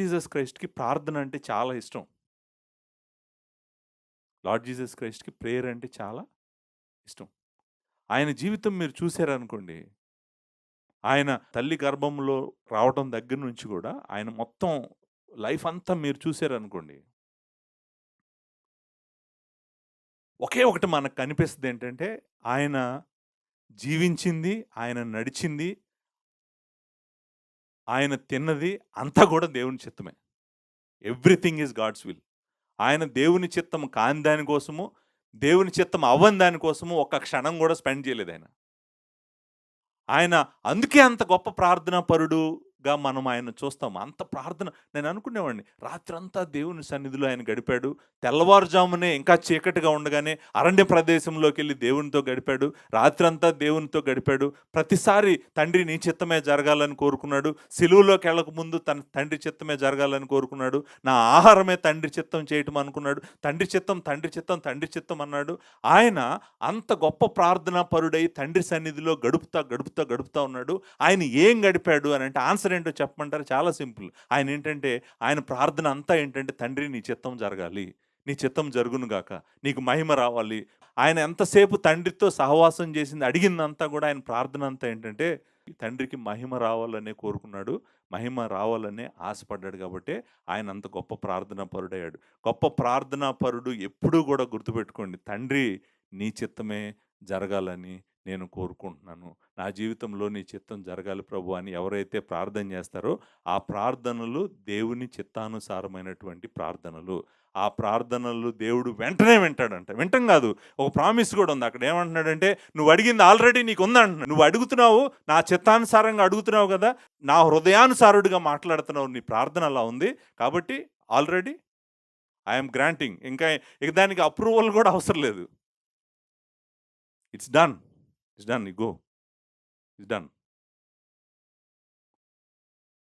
Jesus క్రైస్ట్‌కి ప్రార్థన అంటే చాలా ఇష్టం. లార్డ్ జీసస్ క్రైస్ట్‌కి ప్రేయర్ అంటే చాలా ఇష్టం. ఆయన జీవితం మీరు చూసారనుకోండి, ఆయన తల్లి గర్భంలో రావటం దగ్గర నుంచి గూడా, ఆయన మొత్తం లైఫ్ అంతా మీరు చూసారనుకోండి, ఒకే ఒకటి మనకు కనిపిస్తదేంటంటే, ఆయన జీవించింది, ఆయన నడిచింది, ఆయన తిన్నది అంతా గూడా దేవుని చిత్తమే. Everything is God's will. ఆయన దేవుని చిత్తం కాని దాని కోసము, దేవుని చిత్తం అవ్వని దాని కోసము ఒక్క క్షణం గూడా స్పెండ్ చేయలేదాయన. ఆయన అందుకే అంత గొప్ప ప్రార్థనా పరుడుగా మనం ఆయన్ని చూస్తాం. అంత ప్రార్థన నేను అనుకునేవాడిని. రాత్రంతా దేవుని సన్నిధిలో ఆయన గడిపాడు. తెల్లవారుజామునే ఇంకా చీకటిగా ఉండగానే అరణ్య ప్రదేశంలోకెళ్ళి దేవునితో గడిపాడు. రాత్రంతా దేవునితో గడిపాడు. ప్రతిసారి తండ్రి నీ చిత్తమే జరగాలని కోరుకున్నాడు. సిలువలోకెళ్ళక ముందు తన తండ్రి చిత్తమే జరగాలని కోరుకున్నాడు. నా ఆహారమే తండ్రి చిత్తం చేయటం అనుకున్నాడు. తండ్రి చిత్తం, తండ్రి చిత్తం, తండ్రి చిత్తం అన్నాడు. ఆయన అంత గొప్ప ప్రార్థనా పరుడై తండ్రి సన్నిధిలో గడుపుతా ఉన్నాడు. ఆయన ఏం గడిపాడు అని అంటే ఆన్సర్ ఏంటో చెప్పమంటారా? చాలా సింపుల్. ఆయన ఏంటంటే ఆయన ప్రార్థన అంతా ఏంటంటే తండ్రి నీ చిత్తం జరగాలి. నీ చిత్తం జరుగునుగాక. నీకు మహిమ రావాలి. ఆయన ఎంతసేపు తండ్రితో సహవాసం చేసింది అడిగిందంతా కూడా ఆయన ప్రార్థన అంతా ఏంటంటే తండ్రికి మహిమ రావాలనే కోరుకున్నాడు. మహిమ రావాలనే ఆశపడ్డాడు కాబట్టే ఆయన అంత గొప్ప ప్రార్థనా పరుడయ్యాడు. గొప్ప ప్రార్థనా పరుడు ఎప్పుడూ కూడా గుర్తుపెట్టుకోండి. తండ్రి నీ చిత్తమే జరగాలని నేను కోరుకుంటున్నాను. నా జీవితంలో నీ చిత్తం జరగాలి ప్రభు అని ఎవరైతే ప్రార్థన చేస్తారో, ఆ ప్రార్థనలు దేవుని చిత్తానుసారమైనటువంటి ప్రార్థనలు. ఆ ప్రార్థనలు దేవుడు వెంటనే వింటాడంట. వినటం కాదు, ఒక ప్రామిస్ కూడా ఉంది. అక్కడ ఏమంటున్నాడంటే, "నువ్వు అడిగింది ఆల్రెడీ నీకుందంటున్నాడు. నువ్వు అడుగుతున్నావు, నా చిత్తానుసారంగా అడుగుతున్నావు కదా! నా హృదయానుసారుడిగా మాట్లాడుతున్నావు. నీ ప్రార్థన అలా ఉంది. కాబట్టి ఆల్రెడీ ఐ యామ్ గ్రాంటింగ్." ఇక దానికి అప్రూవల్ కూడా అవసరం లేదు. It's done. It's done. You go. It's done.